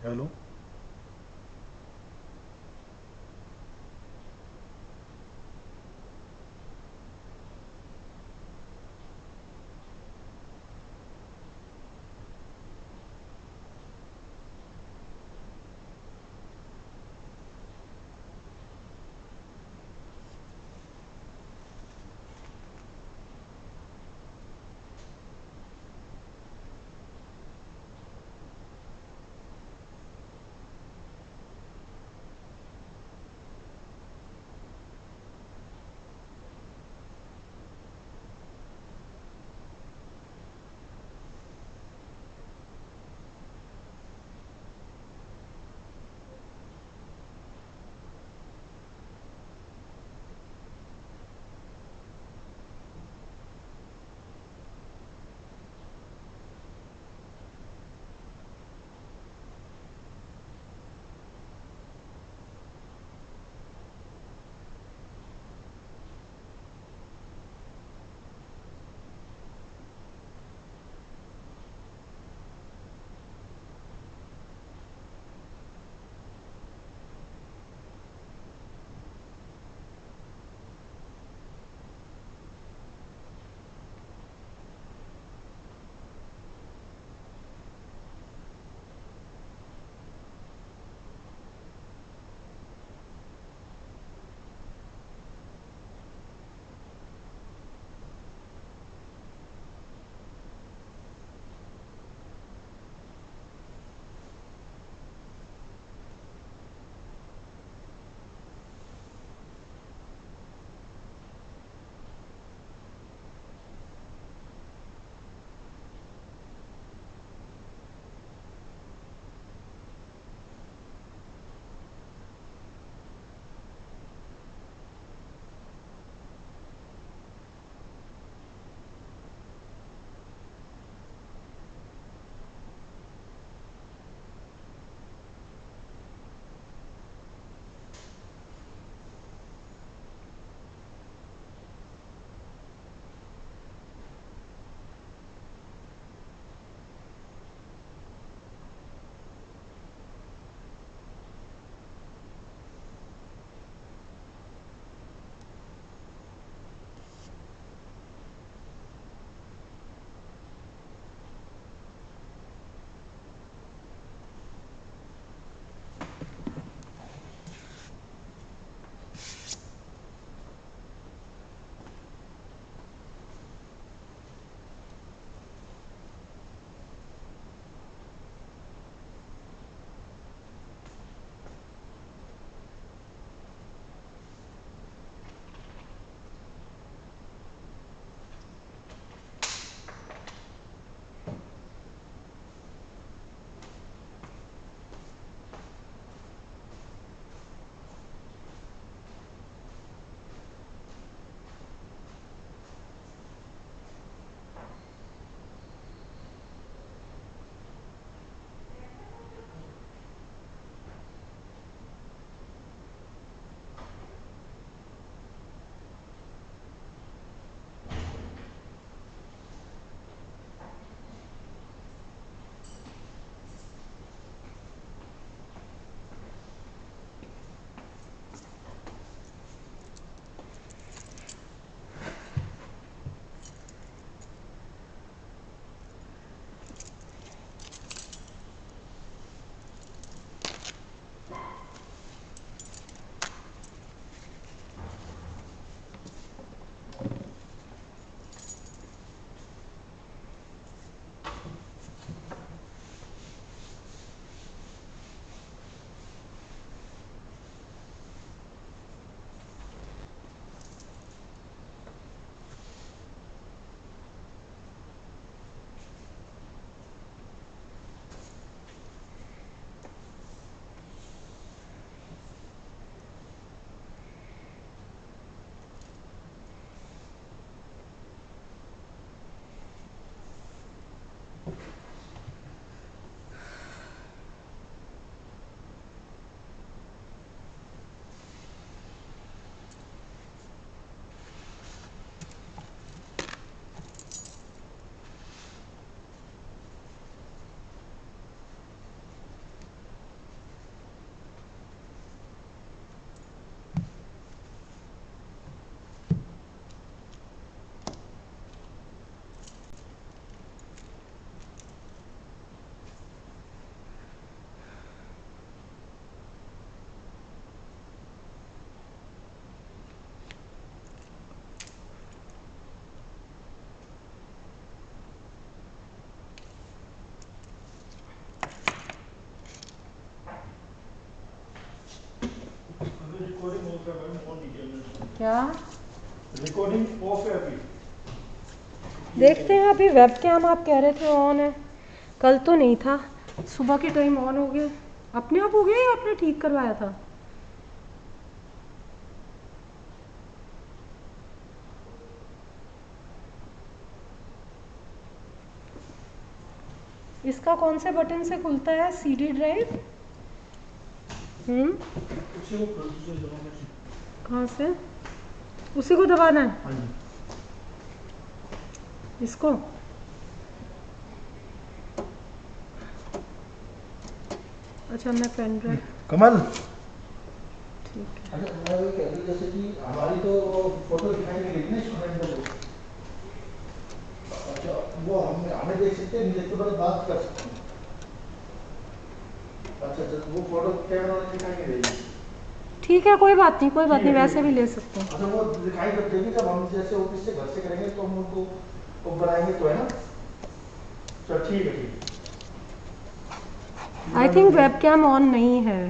Hello? क्या recording of है अभी? देखते हैं। अभी वेब कैम आप कह रहे थे ऑन है, कल तो नहीं था, सुबह के टाइम ऑन हो गया। अपने आप हो गया या आपने ठीक करवाया था? इसका कौन से बटन से खुलता है सीडी ड्राइव? कहाँ से? उसी को दबाना है इसको? अच्छा मैं पेन ड्राइव कमल, ठीक है। अच्छा मैं वही कह रही जैसे कि हमारी तो फोटो दिखाई नहीं रही ना स्टूडेंट को। अच्छा वो हमें देख सकते हैं, नहीं देखते पहले बात कर सकते हैं। अच्छा अच्छा वो फोटो कैमरा में दिखाई नहीं रही। ठीक है कोई बात नहीं, कोई बात नहीं, वैसे भी ले सकते हैं। अच्छा वो दिखाई जब देगी जब हम जैसे ऑफिस से घर से करेंगे तो हम उनको वो बनाएंगे तो है ना। चल ठीक है ठीक है। I think webcam on नहीं है।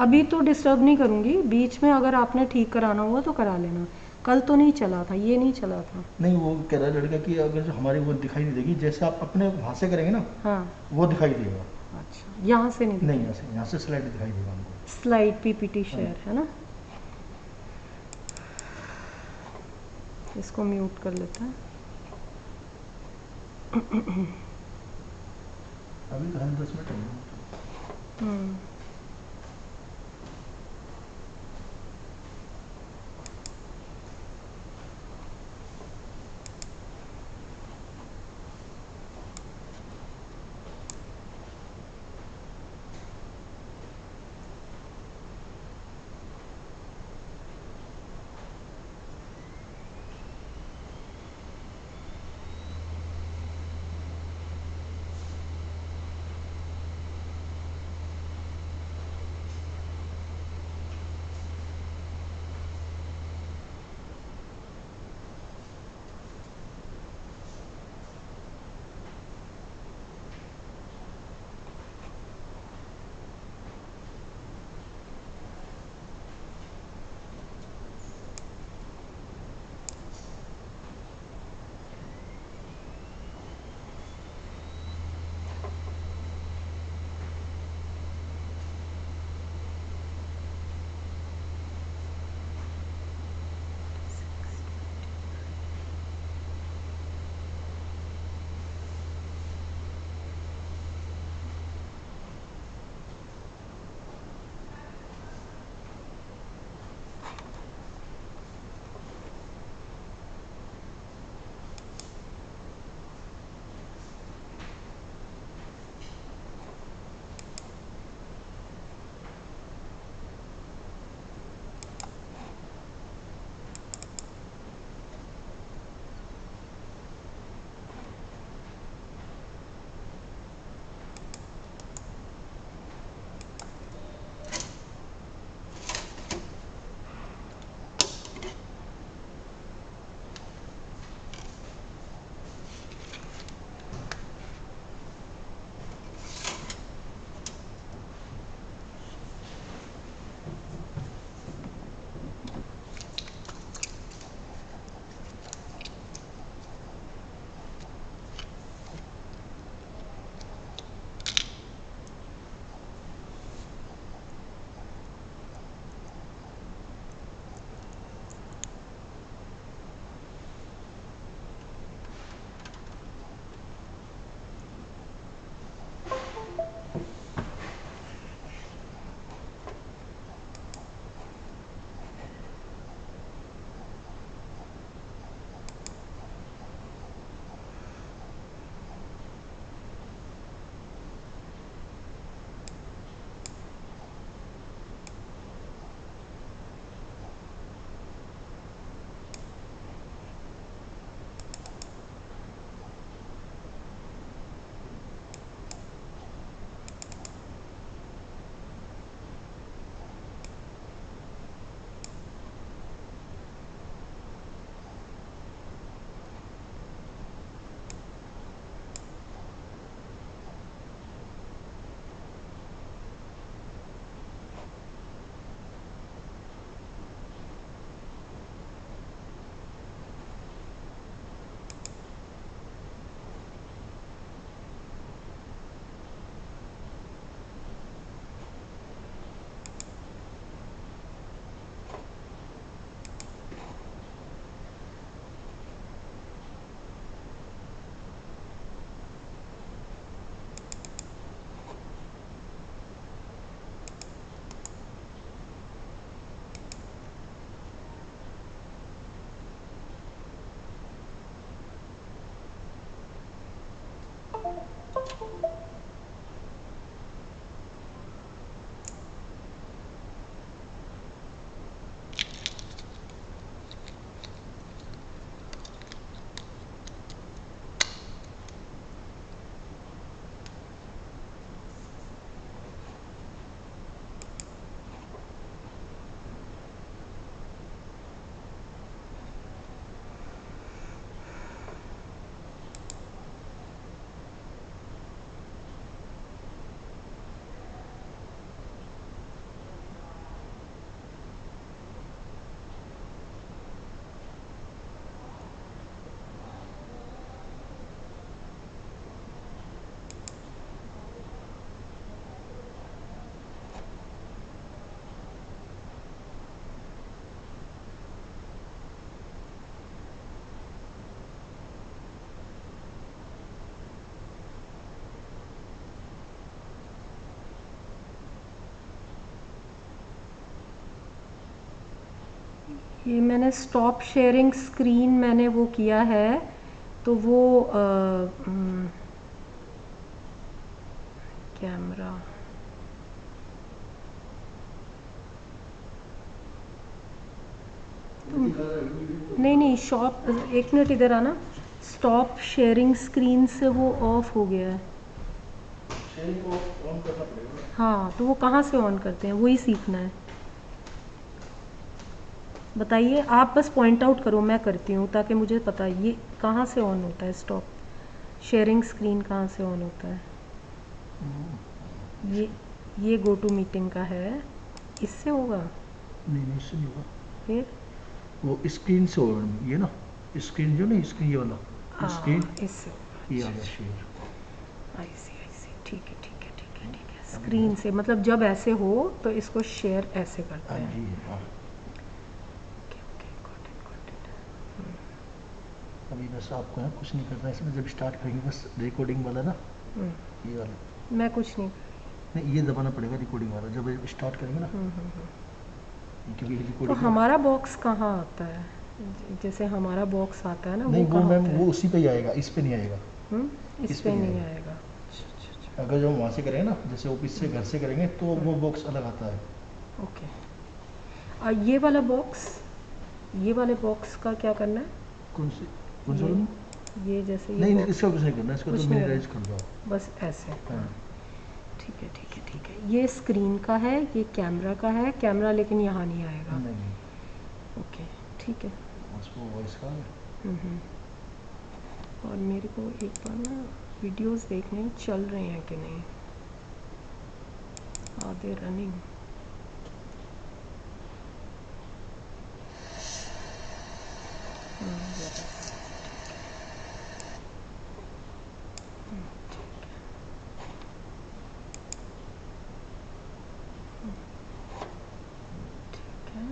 अभी तो डिस्टर्ब नहीं करूँगी, बीच में अगर आपने ठीक कराना हुआ तो करा लेना। कल तो नहीं चला था, ये नहीं चला था। नहीं वो कह रहा है लड़का कि अगर जो हमारी वो दिखाई नहीं देगी, जैसे आप अपने वहाँ से करेंगे ना हाँ वो दिखाई देगा। अच्छा, यहाँ से नहीं? नहीं यहाँ से स्लाइड दिखाई देगा हमको। स्लाइड पीपीटी शेयर है ना, इसको म्यूट कर लेते हैं। अभी तो हम 10 मिनट होंगे। ये मैंने स्टॉप शेयरिंग स्क्रीन मैंने वो किया है, तो वो कैमरा नहीं नहीं, शॉप, एक मिनट इधर आना, स्टॉप शेयरिंग स्क्रीन से वो ऑफ हो गया है। शेयरिंग को ऑन करना पड़ेगा। हाँ, तो वो कहाँ से ऑन करते हैं, वही सीखना है। बताइए, आप बस पॉइंट आउट करो, मैं करती हूँ ताकि मुझे पता है ये कहाँ से ऑन होता है। स्टॉप शेयरिंग स्क्रीन कहाँ से ऑन होता है। ये गो टू मीटिंग का है, इससे होगा? नहीं नहीं, इससे नहीं होगा, फिर वो स्क्रीन से होगा मैडम। ये ना स्क्रीन जो, नहीं स्क्रीन ये वाला स्क्रीन, इससे ये आ गया शेयर। आई सी, ठीक है ठीक है ठीक है ठीक है। स्क्रीन से मतलब जब ऐसे हो तो इसको शेयर ऐसे करते हाँ हैं। जी, हाँ। Okay okay, got it. अभी बस आपको यहाँ कुछ नहीं करना है इसमें, जब स्टार्ट करेंगे बस रिकॉर्डिंग वाला ना, ये वाला, मैं कुछ नहीं। नहीं ये दबाना पड़ेगा रिकॉर्डिंग वाला जब स्टार्ट करेंगे ना, क्योंकि तो रिकॉर्डिंग हमारा बॉक्स कहाँ आता है? जैसे हमारा बॉक्स आता है ना, नहीं, वो वो कहाँ मैम होता है? वो उसी पे ही आएगा, इस पे नहीं आएगा। इस पे नहीं आएगा। अच्छा। अगर जब वहाँ से करेंगे ना, जैसे ऑफिस से घर से करेंगे तो वो बॉक्स अलग आता है। ओके। और ये वाला बॉक्स, ये वाले बॉक्स का क्या करना है? कौन सा रूम? ये जैसे ये नहीं, box- इसका कुछ नहीं करना, इसका कुछ तो नहीं मिनिमाइज करना, कर दो आप। बस ऐसे। हाँ। ठीक है ठीक है ठीक है। ये स्क्रीन का है, ये कैमरा का है। कैमरा लेकिन यहाँ नहीं आएगा। नहीं, ओके ठीक है। उसको वॉइस का हम्म। और मेरे को एक बार ना वीडियोस देखने चल रहे हैं कि नहीं, आर दे रनिंग। ठीक है।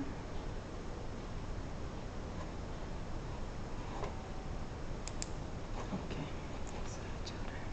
ओके, चल रहा है।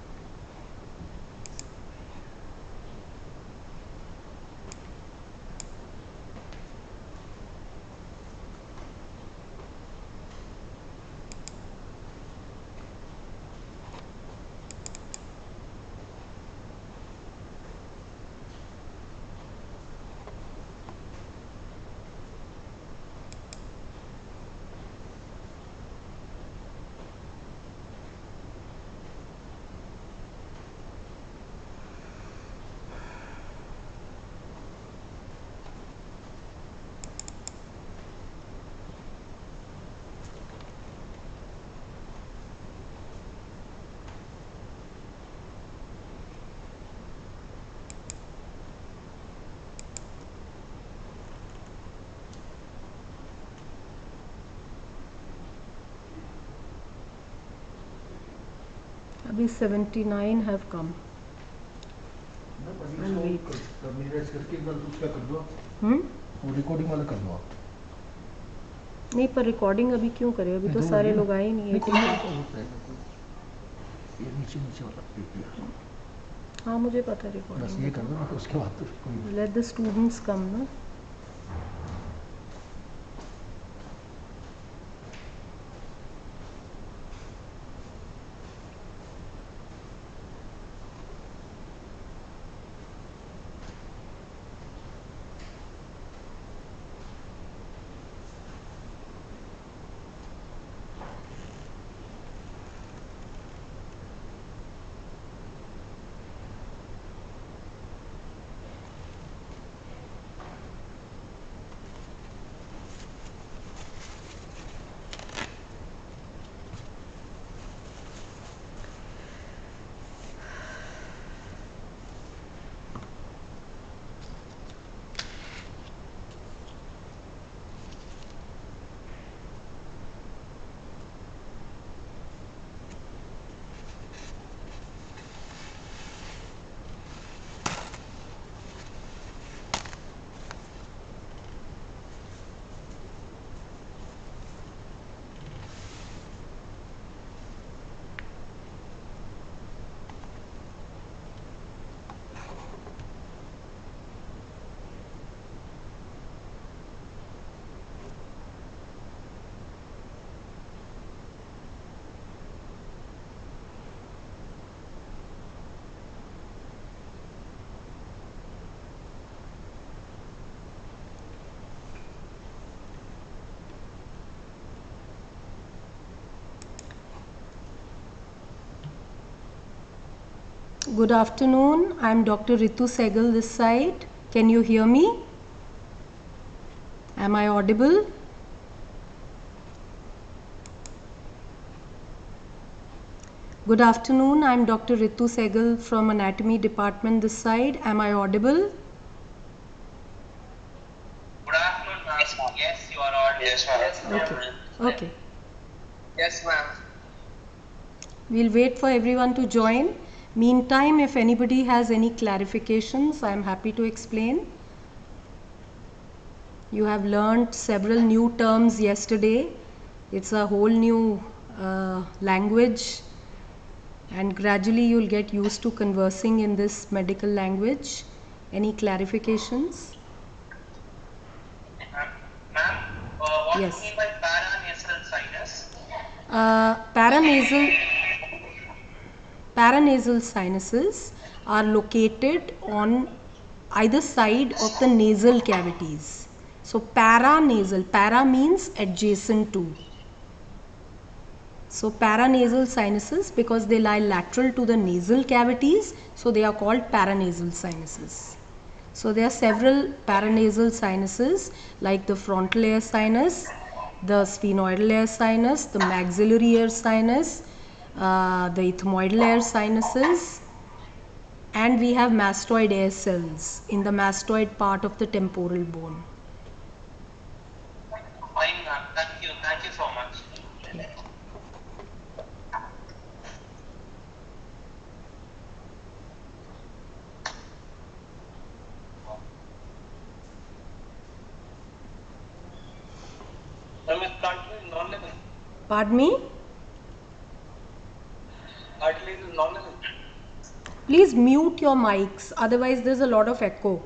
अभी 79 हैव कम। मिनिमाइज करके एक बार उसका कर दो, वो रिकॉर्डिंग वाला कर दो आप। नहीं, पर रिकॉर्डिंग अभी क्यों करें, अभी तो सारे लोग आए ही नहीं है। कोई नहीं होता है कोई, ये नीचे नीचे वाला, हाँ मुझे पता है बस रिकॉर्डिंग। ये कर दो ना, उसके बाद तो कोई लेट द स्टूडेंट्स कम ना। Good afternoon. I'm Dr. Ritu Sehgal this side. Can you hear me? Am I audible? Good afternoon. I'm Dr. Ritu Sehgal from Anatomy Department this side. Am I audible? Good afternoon, ma'am. Yes, you are audible. Yes, ma'am. Yes, Okay. Okay. Yes, ma'am. We'll wait for everyone to join. Meantime, if anybody has any clarifications, I'm happy to explain. You have learned several new terms yesterday. It's a whole new language, and gradually you'll get used to conversing in this medical language. Any clarifications? Ma'am, what do you Yes. mean by paranasal sinus? Paranasal sinuses are located on either side of the nasal cavities. So paranasal, para means adjacent to. So paranasal sinuses, because they lie lateral to the nasal cavities, so they are called paranasal sinuses. So there are several paranasal sinuses like the frontal air sinus, the sphenoidal air sinus, the maxillary air sinus, the ethmoidal air sinuses, and we have mastoid air cells in the mastoid part of the temporal bone. Fine, ma'am. Thank you. Thank you so much. Okay. Ma'am, is cartilage non-living? Pardon me? Cartilage is non-living. Please mute your mics, otherwise there's a lot of echo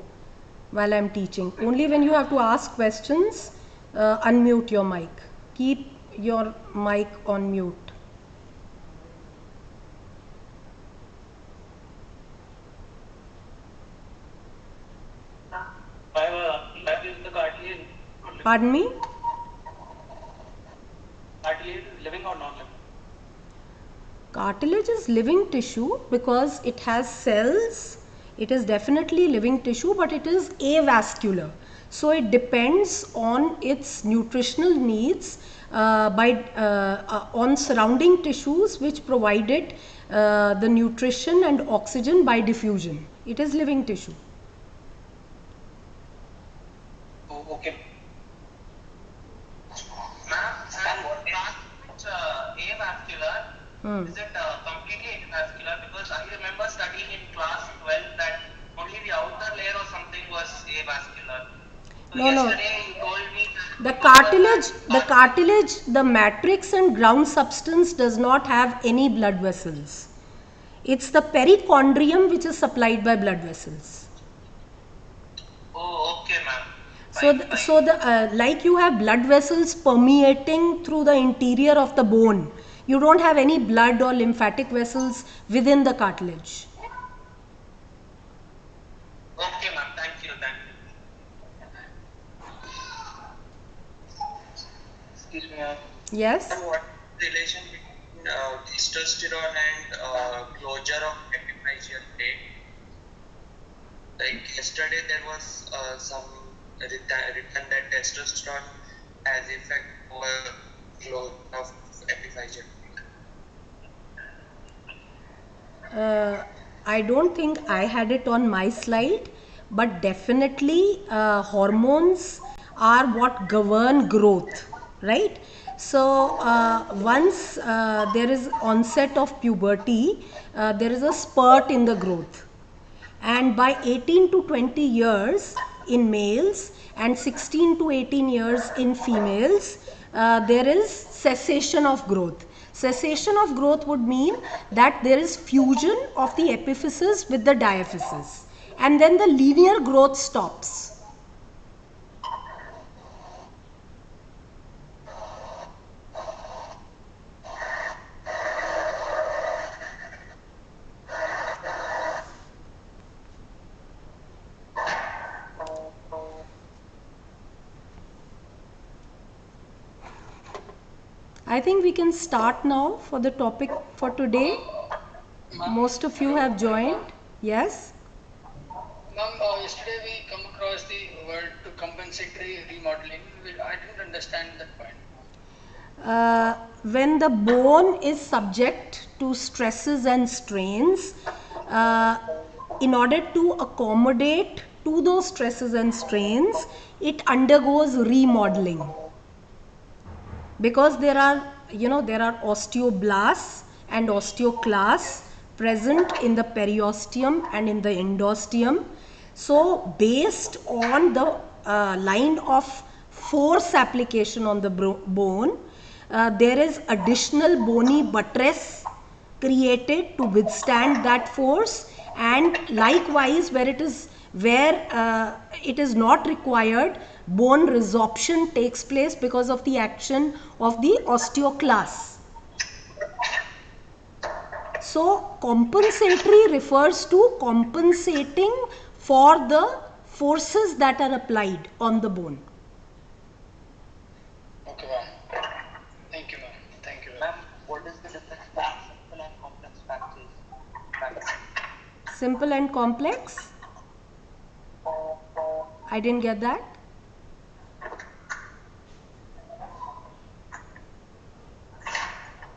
while I'm teaching. Only when you have to ask questions, unmute your mic. Keep your mic on mute. That is the cartilage. Pardon me? Cartilage is living or non-living? Cartilage is living tissue because it has cells. It is definitely living tissue, but it is avascular. So it depends on its nutritional needs on surrounding tissues which provide it the nutrition and oxygen by diffusion. It is living tissue. Oh, okay. Ma'am, it's avascular. Is it completely avascular? Because I remember studying in class 12 that only the outer layer or something was avascular. So No, no. yesterday you told me that The cartilage, the matrix and ground substance does not have any blood vessels. It's the perichondrium which is supplied by blood vessels. Oh, okay, ma'am. So, like you have blood vessels permeating through the interior of the bone, you don't have any blood or lymphatic vessels within the cartilage. Okay, ma'am. Thank you. Thank you. Excuse me, ma'am. Yes? And what is the relation between testosterone and closure of epiphyseal plate? Like yesterday, there was some written that testosterone has effect over closure of epiphyseal plate. I don't think I had it on my slide, but definitely hormones are what govern growth, right? So once there is onset of puberty, there is a spurt in the growth, and by 18 to 20 years in males and 16 to 18 years in females, there is cessation of growth. Cessation of growth would mean that there is fusion of the epiphysis with the diaphysis, and then the linear growth stops. I think we can start now for the topic for today. Most of you have joined. Yes. Ma'am, yesterday we come across the word to compensatory remodeling. I didn't understand that point. When the bone is subject to stresses and strains, uh, in order to accommodate to those stresses and strains, it undergoes remodeling, because there are osteoblasts and osteoclasts present in the periosteum and in the endosteum. So based on the line of force application on the bone, there is additional bony buttress created to withstand that force, and likewise where it is not required, bone resorption takes place because of the action of the osteoclasts. So compensatory refers to compensating for the forces that are applied on the bone. Okay, ma'am. Thank you, ma'am. Thank you. Ma'am, what is the difference between simple and complex fractures? Simple and complex? I didn't get that.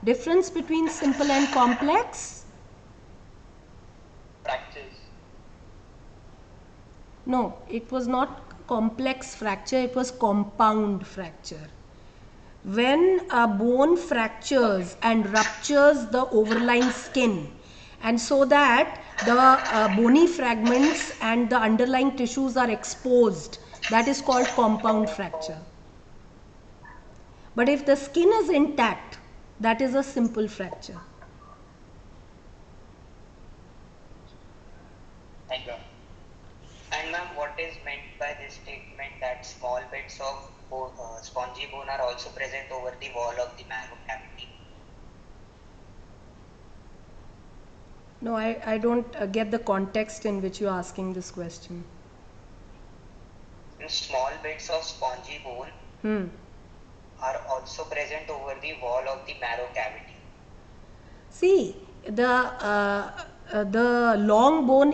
Difference between simple and complex? Fractures. No, it was not complex fracture, it was compound fracture. When a bone fractures and ruptures the overlying skin, and so that the bony fragments and the underlying tissues are exposed, that is called compound fracture. But if the skin is intact, that is a simple fracture. Thank you. And ma'am, what is meant by this statement that small bits of spongy bone are also present over the wall of the marrow cavity? No, I don't get the context in which you're asking this question. Small bits of spongy bone are also present over the wall of the marrow cavity. See, the long bone